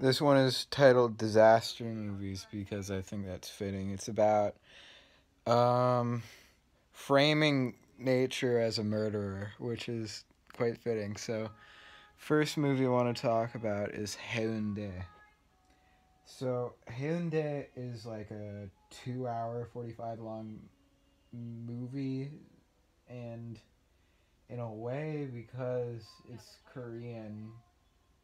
This one is titled Disaster Movies because I think that's fitting. It's about um, framing nature as a murderer, which is quite fitting. So, first movie I want to talk about is Haeundae. So, Haeundae is like a 2 hour, 45 long movie, and in a way, because it's Korean,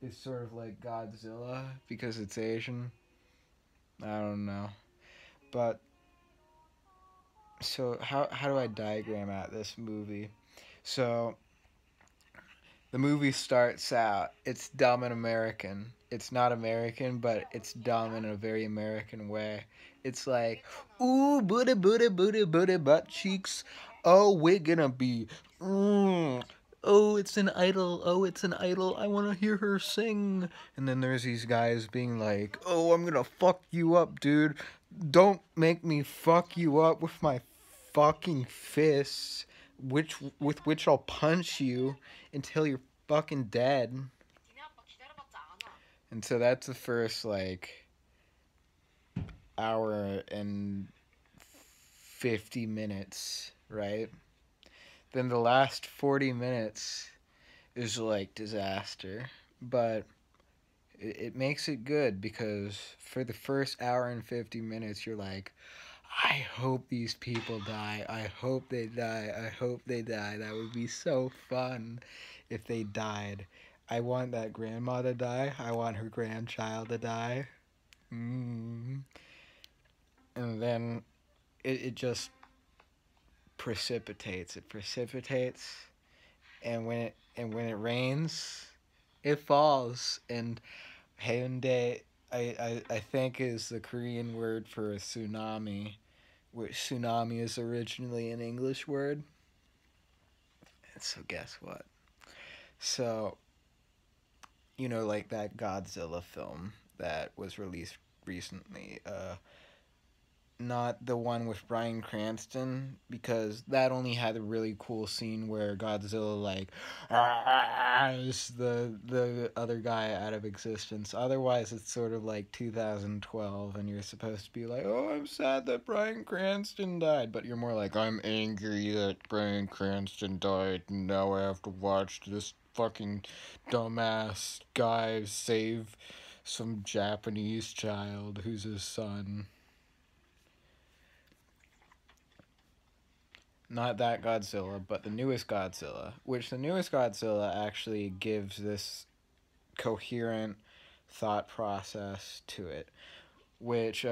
it's sort of like Godzilla because it's Asian. I don't know. But so how do I diagram out this movie? So the movie starts out. It's dumb and American. It's not American, but it's dumb in a very American way. It's like, ooh, booty, booty, booty, booty, butt cheeks. Oh, we're gonna be. Mm. Oh, it's an idol. Oh, it's an idol. I want to hear her sing. And then there's these guys being like, oh, I'm gonna fuck you up, dude. Don't make me fuck you up with my fucking fists, with which I'll punch you until you're fucking dead. And so that's the first like hour and 50 minutes, right? Then the last 40 minutes is like disaster, but it makes it good because for the first hour and 50 minutes you're like, I hope these people die. I hope they die. I hope they die. That would be so fun if they died. I want that grandma to die. I want her grandchild to die. Mm. And then it just precipitates. It precipitates, and when it rains, it falls. And Haeundae, I think is the Korean word for a tsunami, which tsunami is originally an English word. And so guess what? So, like that Godzilla film that was released recently, not the one with Bryan Cranston, because that only had a really cool scene where Godzilla like is the other guy out of existence. Otherwise, it's sort of like 2012, and you're supposed to be like, "Oh, I'm sad that Bryan Cranston died," but you're more like, "I'm angry that Bryan Cranston died, and now I have to watch this fucking dumbass guy save some Japanese child who's his son." Not that Godzilla, but the newest Godzilla, which the newest Godzilla actually gives this coherent thought process to it, which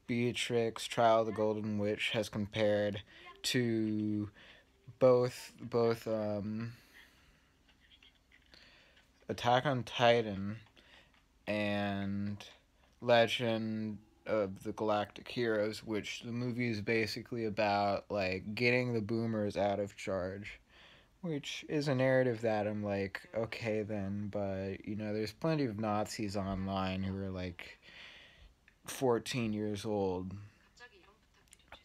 Beatrix Trial of the Golden Witch has compared to both Attack on Titan and Legend of the Galactic Heroes, which the movie is basically about like getting the boomers out of charge. Which is a narrative that I'm like, okay then, but there's plenty of Nazis online who are like 14 years old.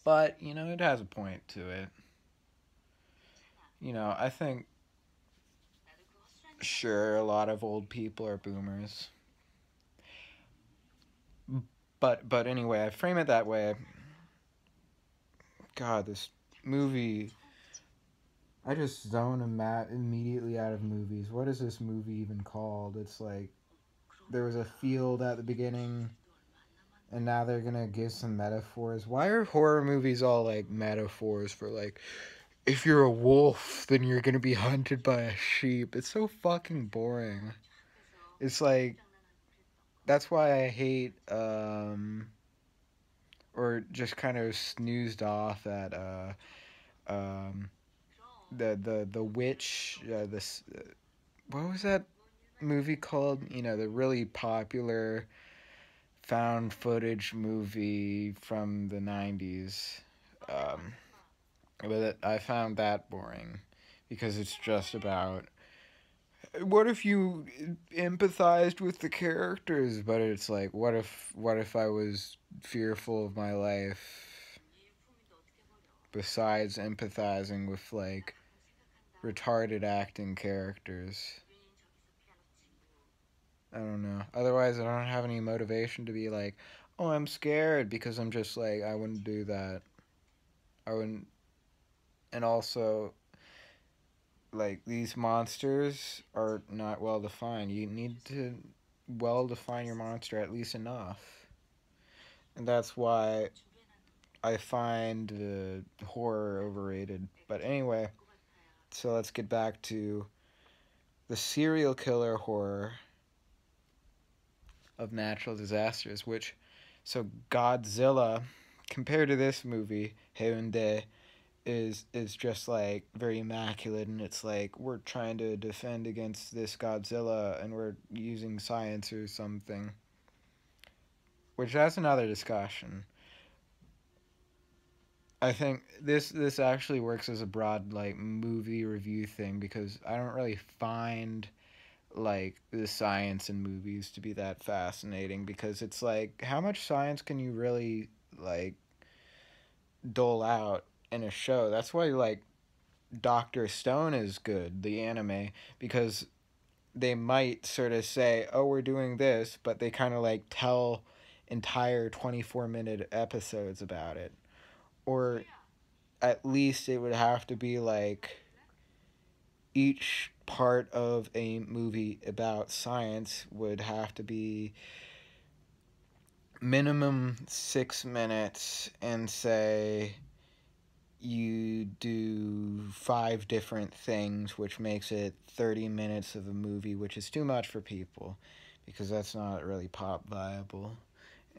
But, it has a point to it. I think sure a lot of old people are boomers. But anyway, I frame it that way. God, this movie, I just zone immediately out of movies. What is this movie even called? It's like there was a field at the beginning, and now they're gonna give some metaphors. Why are horror movies all like metaphors for like, if you're a wolf, then you're gonna be hunted by a sheep? It's so fucking boring. It's like, that's why I hate or just kind of snoozed off at um the witch, this what was that movie called? The really popular found footage movie from the 90s. Um, but I found that boring because it's just about what if you empathized with the characters, but it's like what if I was fearful of my life besides empathizing with like retarded acting characters. I don't know. Otherwise, I don't have any motivation to be like, oh, I'm scared because I'm just like, I wouldn't do that. I wouldn't. And also, like, these monsters are not well defined. You need to well define your monster at least enough. And that's why I find horror overrated. But anyway, so let's get back to the serial killer horror of natural disasters, which, so Godzilla, compared to this movie, Haeundae, is just like very immaculate, and it's like we're trying to defend against this Godzilla and we're using science or something, which that's another discussion. I think this actually works as a broad like movie review thing because I don't really find like the science in movies to be that fascinating because it's like how much science can you really like dole out in a show? That's why like Doctor Stone is good, the anime, because they might sort of say, "Oh, we're doing this," but they kind of like tell entire 24-minute episodes about it. Or at least it would have to be like each part of a movie about science would have to be minimum 6 minutes and say you do five different things, which makes it 30 minutes of a movie, which is too much for people because that's not really pop viable.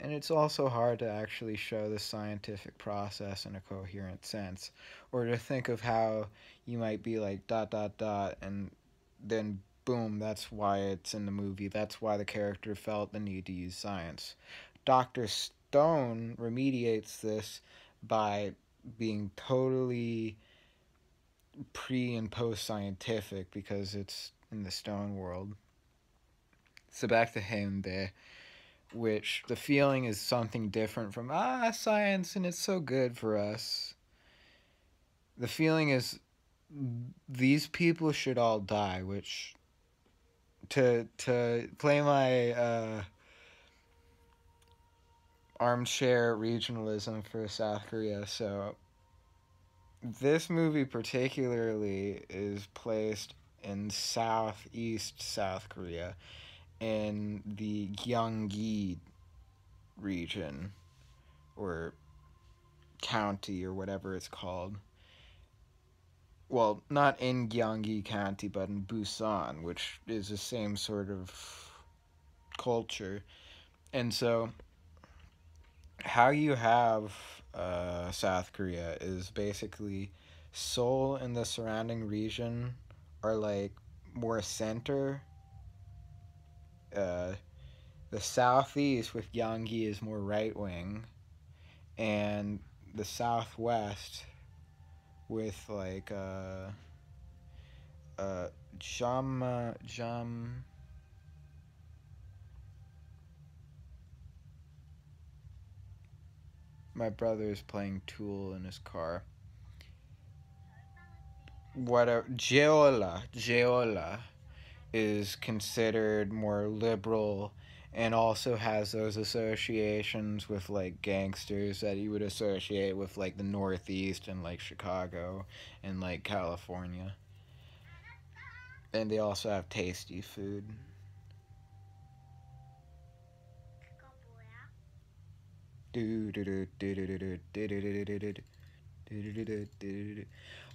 And it's also hard to actually show the scientific process in a coherent sense, or to think of how you might be like dot dot dot, and then boom, that's why it's in the movie. That's why the character felt the need to use science. Dr. Stone remediates this by being totally pre and post scientific because it's in the stone world. So back to Haeundae, which the feeling is something different from science and it's so good for us. The feeling is these people should all die, which to play my armchair regionalism for South Korea. So this movie particularly is placed in southeast South Korea in the Gyeonggi region or county or whatever it's called. Well, not in Gyeonggi County, but in Busan, which is the same sort of culture. And so, how you have South Korea is basically Seoul and the surrounding region are like more center. Uh, the southeast with Gyeonggi is more right wing, and the southwest with like Jam. My brother is playing Tool in his car. Whatever. Jeolla is considered more liberal and also has those associations with like gangsters that you would associate with like the Northeast and like Chicago and like California. And they also have tasty food.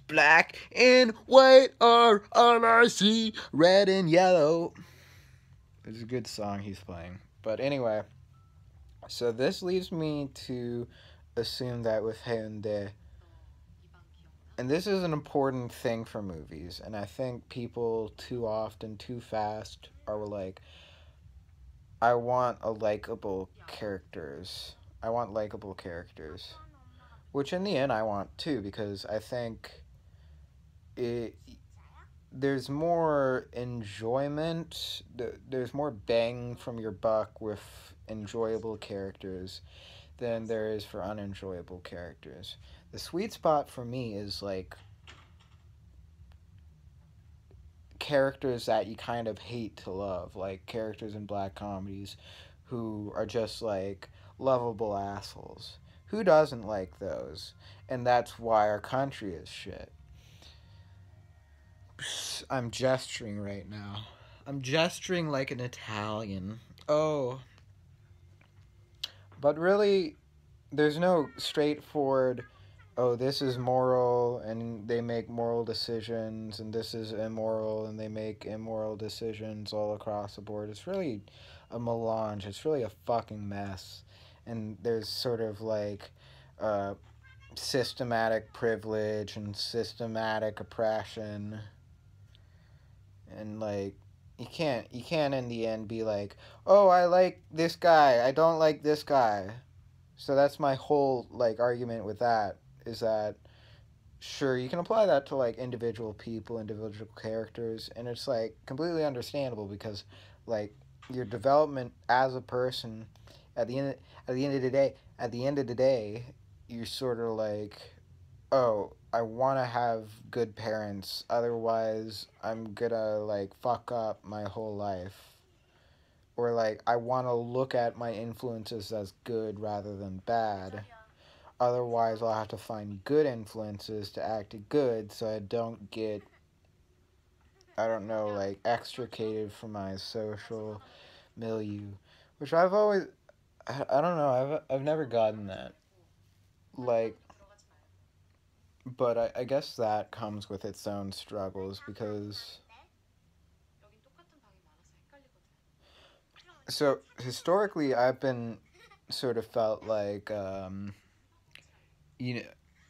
Black and white are on our sea, red and yellow. It's a good song he's playing. But anyway, so this leads me to assume that with Haeundae, and this is an important thing for movies, and I think people too often, too fast, are like, I want a likable characters. I want likable characters. Which in the end I want too, because I think it there's more enjoyment, there's more bang from your buck with enjoyable characters than there is for unenjoyable characters. The sweet spot for me is like characters that you kind of hate to love, like characters in black comedies who are just like lovable assholes. Who doesn't like those? And that's why our country is shit. I'm gesturing right now. I'm gesturing like an Italian. Oh, but really, there's no straightforward, oh, this is moral and they make moral decisions, and this is immoral and they make immoral decisions all across the board. It's really a melange. It's really a fucking mess. And there's sort of like uh, systematic privilege and systematic oppression. And like, you can't in the end be like, oh, I like this guy, I don't like this guy. So that's my whole like argument with that, is that sure, you can apply that to like individual people, individual characters, and it's like completely understandable because like your development as a person at the end of the day, you're sort of like, oh, I want to have good parents, otherwise I'm gonna like fuck up my whole life. Or like I want to look at my influences as good rather than bad. Otherwise, I'll have to find good influences to act good so I don't get, I don't know, like extricated from my social milieu. Which I've always, I don't know, I've never gotten that. Like, but I guess that comes with its own struggles because. So, historically, I've been sort of felt like, you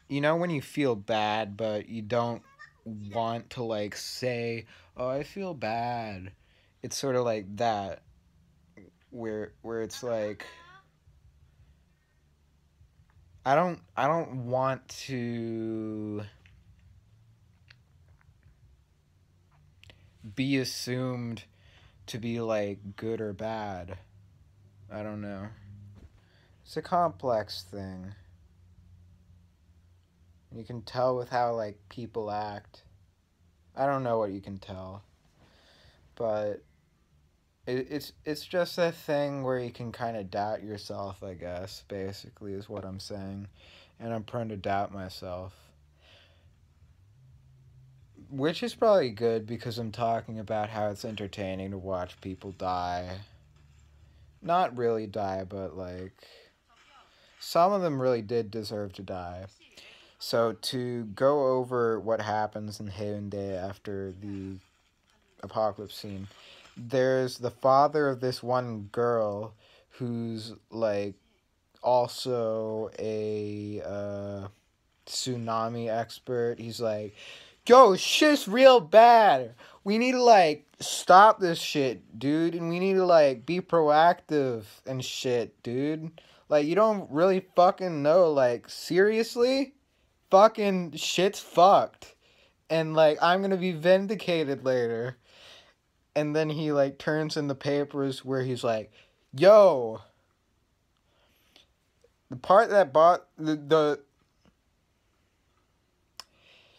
know, when you feel bad, but you don't want to like say, "Oh, I feel bad." It's sort of like that, where it's like, I don't want to be assumed to be like good or bad. I don't know. It's a complex thing. You can tell with how like people act. I don't know what you can tell, but it's just a thing where you can kind of doubt yourself, I guess, basically, is what I'm saying. And I'm prone to doubt myself. Which is probably good because I'm talking about how it's entertaining to watch people die. Not really die, but like. Some of them really did deserve to die. So to go over what happens in Haeundae after the apocalypse scene, there's the father of this one girl who's like also a tsunami expert. He's like, yo, shit's real bad. We need to like stop this shit, dude, and we need to like be proactive and shit, dude. Like, you don't really fucking know, like, seriously? Fucking shit's fucked. And like, I'm gonna be vindicated later. And then he like turns in the papers where he's like, yo, the part that bought the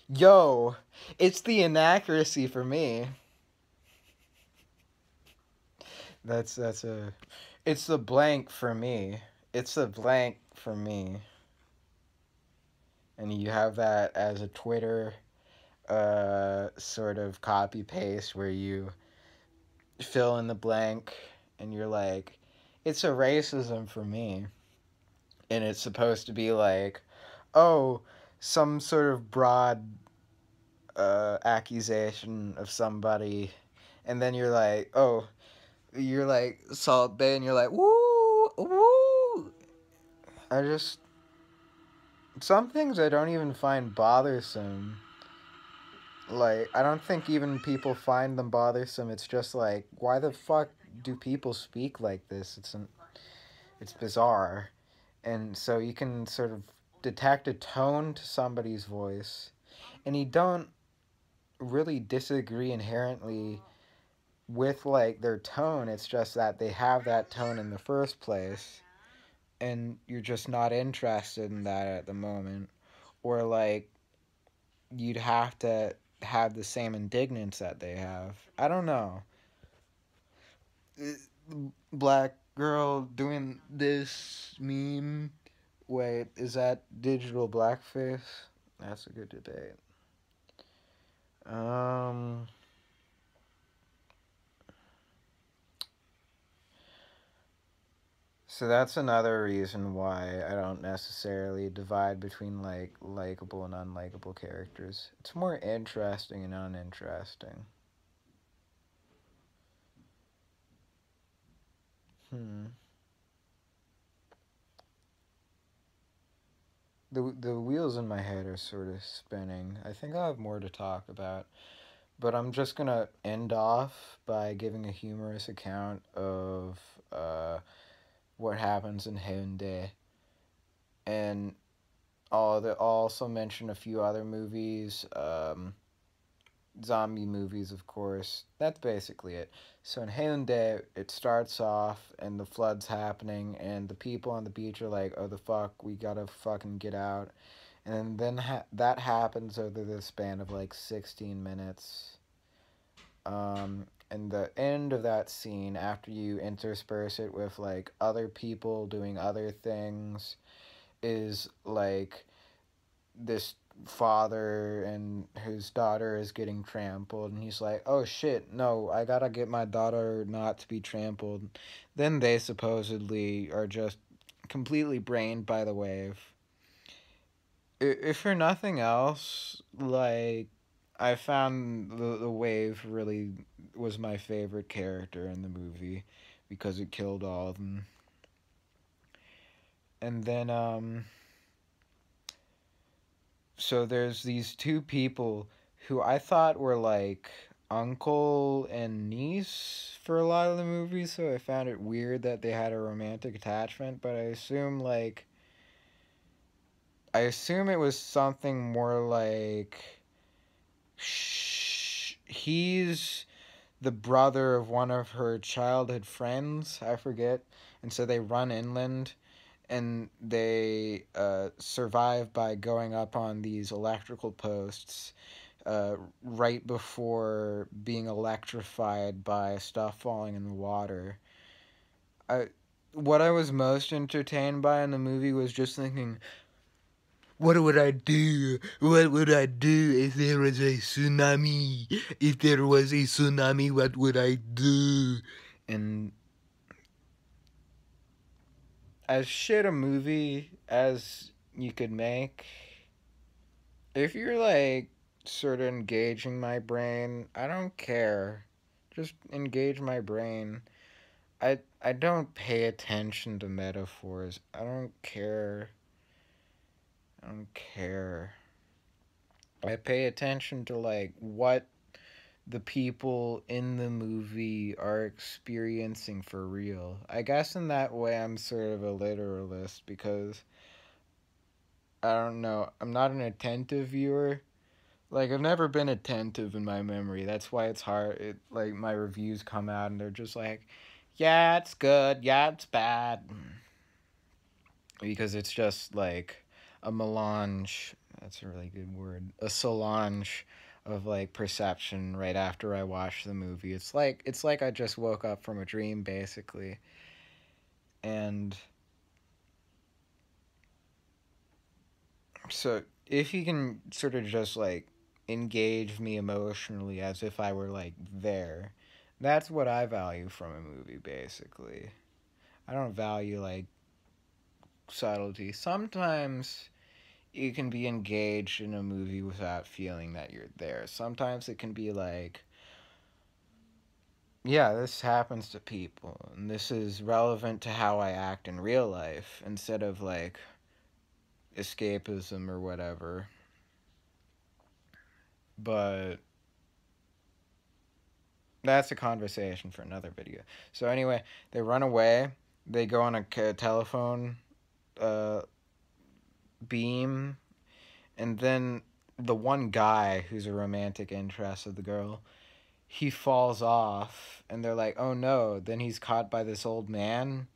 yo, it's the inaccuracy for me. That's a, it's the blank for me. It's the blank for me. And you have that as a Twitter sort of copy paste where you fill in the blank and you're like, it's a racism for me. And it's supposed to be like, oh, some sort of broad accusation of somebody, and then you're like, oh, you're like Salt Bay, and you're like, woo, woo. I just, some things I don't even find bothersome. Like, I don't think even people find them bothersome. It's just like, why the fuck do people speak like this? It's bizarre. And so you can sort of detect a tone to somebody's voice, and you don't really disagree inherently with like their tone. It's just that they have that tone in the first place, and you're just not interested in that at the moment. Or like, you'd have to have the same indignance that they have. I don't know. Black girl doing this meme. Wait, is that digital blackface? That's a good debate. Um, so that's another reason why I don't necessarily divide between like likable and unlikable characters. It's more interesting and uninteresting. Hmm. The wheels in my head are sort of spinning. I think I'll have more to talk about, but I'm just gonna end off by giving a humorous account of what happens in Haeundae, and I'll also mention a few other movies, zombie movies, of course. That's basically it. So in Haeundae, it starts off and the flood's happening, and the people on the beach are like, "Oh the fuck, we gotta fucking get out." And then that happens over the span of like 16 minutes. And the end of that scene, after you intersperse it with like other people doing other things, is like this father and his daughter is getting trampled, and he's like, "Oh shit, no, I gotta get my daughter not to be trampled." Then they supposedly are just completely brained by the wave. If for nothing else, like, I found the wave really was my favorite character in the movie because it killed all of them. And then so there's these two people who I thought were like uncle and niece for a lot of the movie, so I found it weird that they had a romantic attachment, but I assume it was something more like he's the brother of one of her childhood friends, I forget, and so they run inland and they survive by going up on these electrical posts right before being electrified by stuff falling in the water. I, what I was most entertained by in the movie was just thinking, what would I do? What would I do if there was a tsunami? If there was a tsunami, what would I do? And as shit a movie as you could make, if you're like sort of engaging my brain, I don't care. Just engage my brain. I don't pay attention to metaphors. I don't care. I don't care. I pay attention to like what the people in the movie are experiencing for real. I guess in that way I'm sort of a literalist because I don't know, I'm not an attentive viewer. Like I've never been attentive in my memory. That's why it's hard. Like my reviews come out and they're just like, "Yeah, it's good. Yeah, it's bad." Because it's just like a melange. That's a really good word. A solange of like perception right after I watch the movie. It's like I just woke up from a dream basically. And so if you can sort of just like engage me emotionally as if I were like there, that's what I value from a movie basically. I don't value like subtlety. Sometimes you can be engaged in a movie without feeling that you're there. Sometimes it can be like, yeah, this happens to people, and this is relevant to how I act in real life instead of like escapism or whatever. But that's a conversation for another video. So, anyway, they run away, they go on a telephone uh, beam, and then the one guy who's a romantic interest of the girl, he falls off and they're like, "Oh no." Then he's caught by this old man,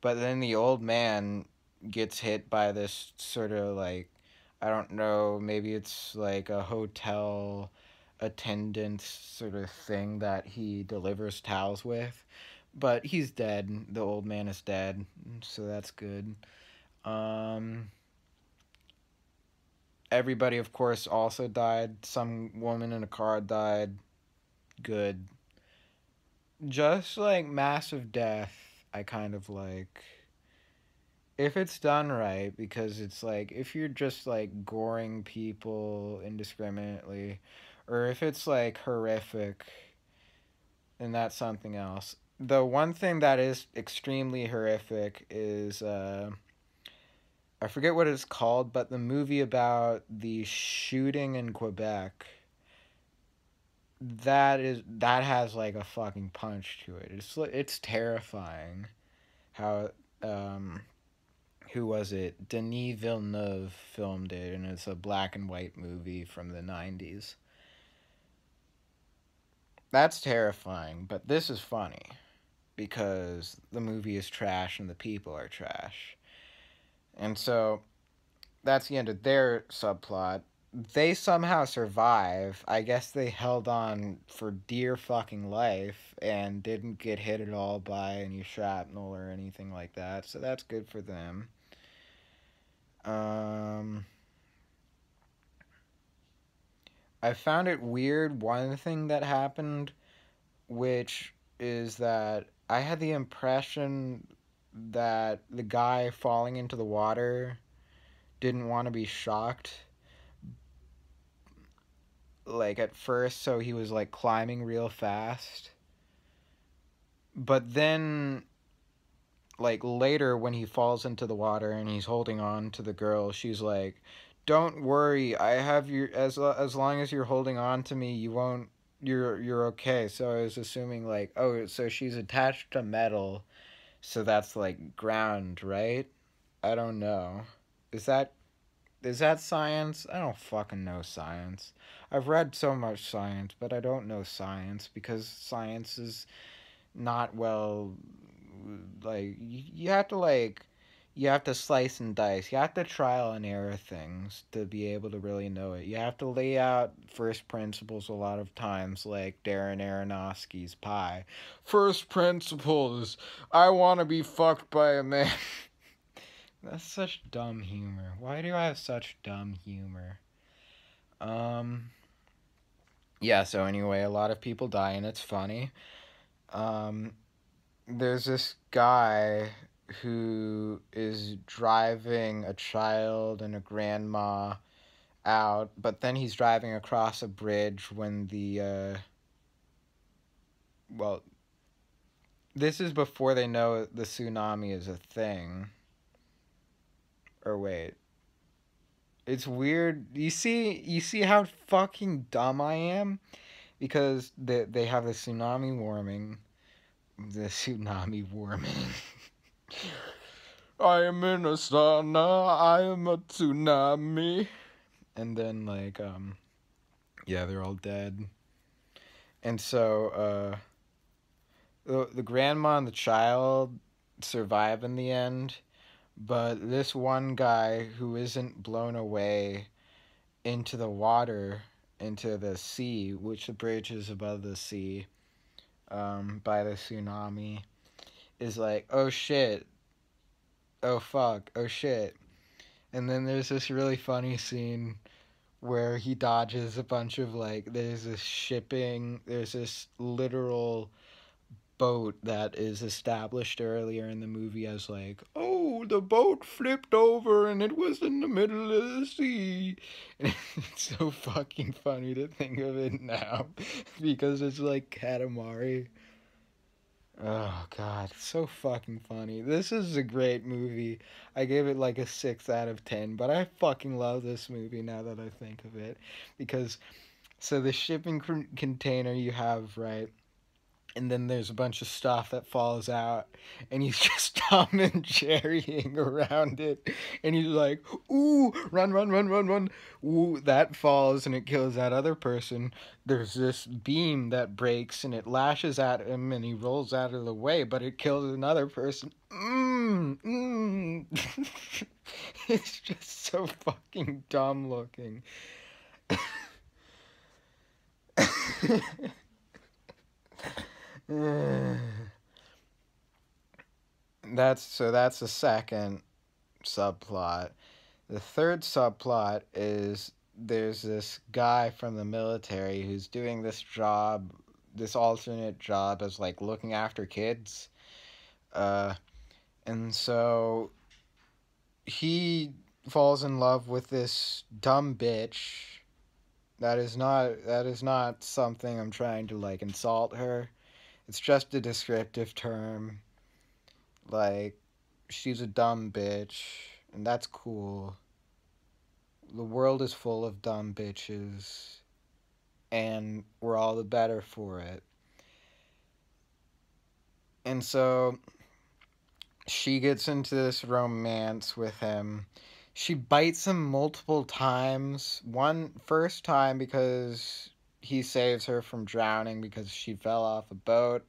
but then the old man gets hit by this sort of like, I don't know, maybe it's like a hotel attendant sort of thing that he delivers towels with. But he's dead. The old man is dead, so that's good. Um, Everybody, of course, also died. Some woman in a car died. Good. Just like massive death, I kind of like. If it's done right, because it's like, if you're just like goring people indiscriminately, or if it's like horrific, then that's something else. The one thing that is extremely horrific is, I forget what it's called, but the movie about the shooting in Quebec, that has like a fucking punch to it. It's terrifying how, um who was it? Denis Villeneuve filmed it, and it's a black and white movie from the 90s. That's terrifying, but this is funny because the movie is trash and the people are trash. And so that's the end of their subplot. They somehow survive. I guess they held on for dear fucking life and didn't get hit at all by any shrapnel or anything like that. So that's good for them. Um, I found it weird. One thing that happened, which is that I had the impression that the guy falling into the water didn't want to be shocked, like at first, so he was like climbing real fast. But then, like later, when he falls into the water and he's holding on to the girl, she's like, "Don't worry, I have you. As long as you're holding on to me, you won't. You're okay." So I was assuming like, oh, so she's attached to metal, so that's like ground, right? I don't know. Is that is that science? I don't fucking know science. I've read so much science, but I don't know science because science is not well, like you have to like, you have to slice and dice. You have to trial and error things to be able to really know it. You have to lay out first principles a lot of times, like Darren Aronofsky's Pi. First principles. I want to be fucked by a man. That's such dumb humor. Why do I have such dumb humor? Um yeah, so anyway, a lot of people die and it's funny. Um there's this guy who is driving a child and a grandma out, but then he's driving across a bridge when well, this is before they know the tsunami is a thing. Or wait. It's weird. You see how fucking dumb I am? Because they have the tsunami warming. The tsunami warming. I am in a sauna, I am a tsunami. And then like yeah, they're all dead. And so the grandma and the child survive in the end, but this one guy who isn't blown away into the water, into the sea, which the bridge is above the sea, by the tsunami, is like, oh shit, oh fuck, oh shit. And then there's this really funny scene where he dodges a bunch of like, there's this literal boat that is established earlier in the movie as like, oh, the boat flipped over and it was in the middle of the sea. And it's so fucking funny to think of it now because it's like Katamari. Oh god, it's so fucking funny. This is a great movie. I gave it like a 6 out of 10, but I fucking love this movie now that I think of it. Because, so the shipping container you have, right? And then there's a bunch of stuff that falls out, and he's just Tom and Jerrying around it, and he's like, ooh, run, run, run, run, run. Ooh, that falls and it kills that other person. There's this beam that breaks and it lashes at him and he rolls out of the way, but it kills another person. It's just so fucking dumb looking. That's the second subplot. The third subplot is there's this guy from the military who's doing this job, this alternate job as like looking after kids. Uh, and so he falls in love with this dumb bitch. That is not something I'm trying to like insult her. It's just a descriptive term. Like she's a dumb bitch, and that's cool. The world is full of dumb bitches, and we're all the better for it. And so she gets into this romance with him. She bites him multiple times. One first time because he saves her from drowning because she fell off a boat.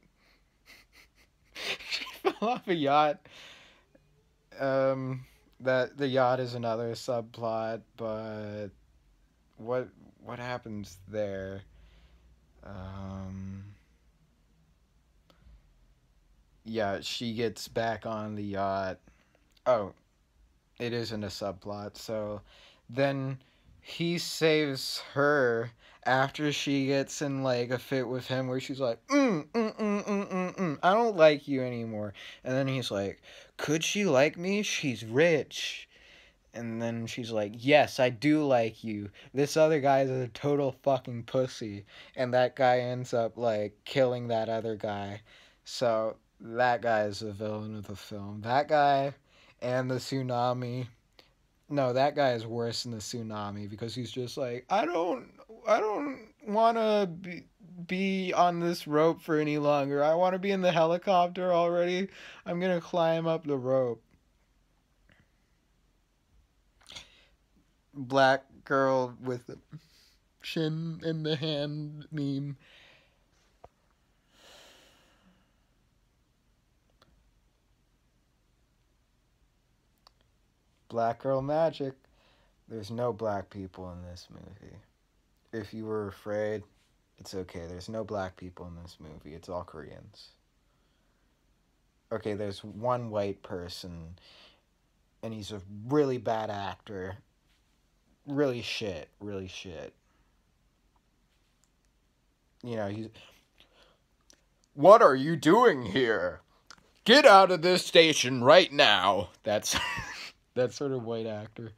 She fell off a yacht. Um, that the yacht is another subplot, but what what happens there? Um, yeah, she gets back on the yacht. Oh, it isn't a subplot. So then he saves her after she gets in like a fit with him where she's like, I don't like you anymore. And then he's like, could she like me? She's rich. And then she's like, yes, I do like you. This other guy is a total fucking pussy. And that guy ends up, like, killing that other guy. So, that guy is the villain of the film. That guy and the tsunami. No, that guy is worse than the tsunami because he's just like, I don't want to be on this rope for any longer. I want to be in the helicopter already. I'm going to climb up the rope. Black girl with the chin in the hand meme. Black girl magic. There's no black people in this movie. If you were afraid, it's okay. There's no black people in this movie. It's all Koreans. Okay, there's one white person, and he's a really bad actor. Really shit. Really shit. You know, he's. What are you doing here? Get out of this station right now. That's that sort of white actor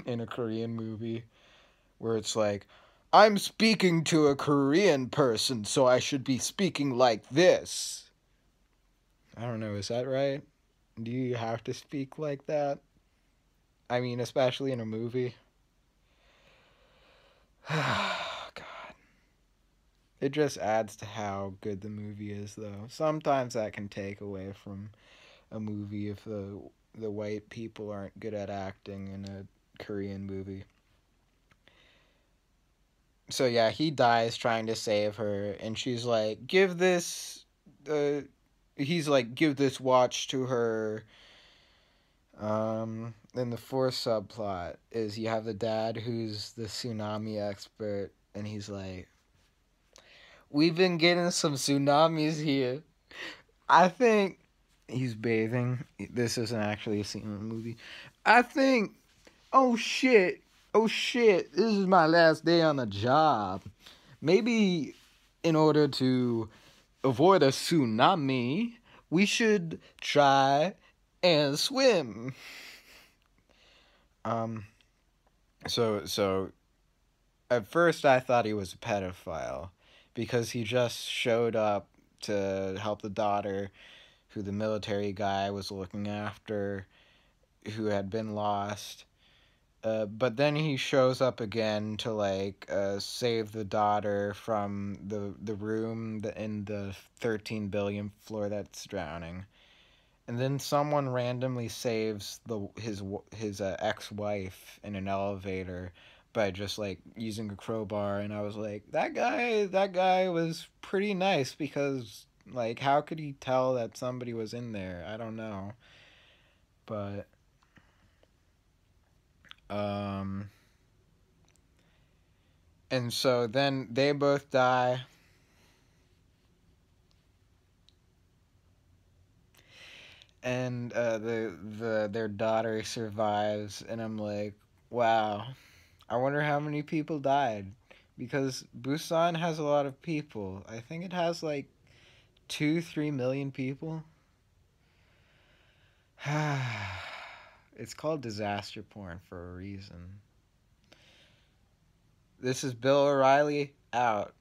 in a Korean movie where it's like, I'm speaking to a Korean person, so I should be speaking like this. I don't know, is that right? Do you have to speak like that? I mean, especially in a movie. God. It just adds to how good the movie is, though. Sometimes that can take away from a movie if the white people aren't good at acting in a Korean movie. So yeah, he dies trying to save her, and she's like, "Give this." He's like, "Give this watch to her." Then the fourth subplot is you have the dad who's the tsunami expert, and he's like, "We've been getting some tsunamis here. I think he's bathing. This isn't actually a scene in the movie. I think. Oh shit! Oh shit! This is my last day on the job. Maybe in order to avoid a tsunami, we should try and swim." Um. So at first I thought he was a pedophile because he just showed up to help the daughter who the military guy was looking after, who had been lost. But then he shows up again to like save the daughter from the room in the 13 billion floor that's drowning, and then someone randomly saves his ex-wife in an elevator by just like using a crowbar, and I was like, that guy was pretty nice because like how could he tell that somebody was in there? I don't know, but um And so then they both die. And their daughter survives, and I'm like, wow, I wonder how many people died, because Busan has a lot of people. I think it has like 2-3 million people. It's called disaster porn for a reason. This is Bill O'Reilly out.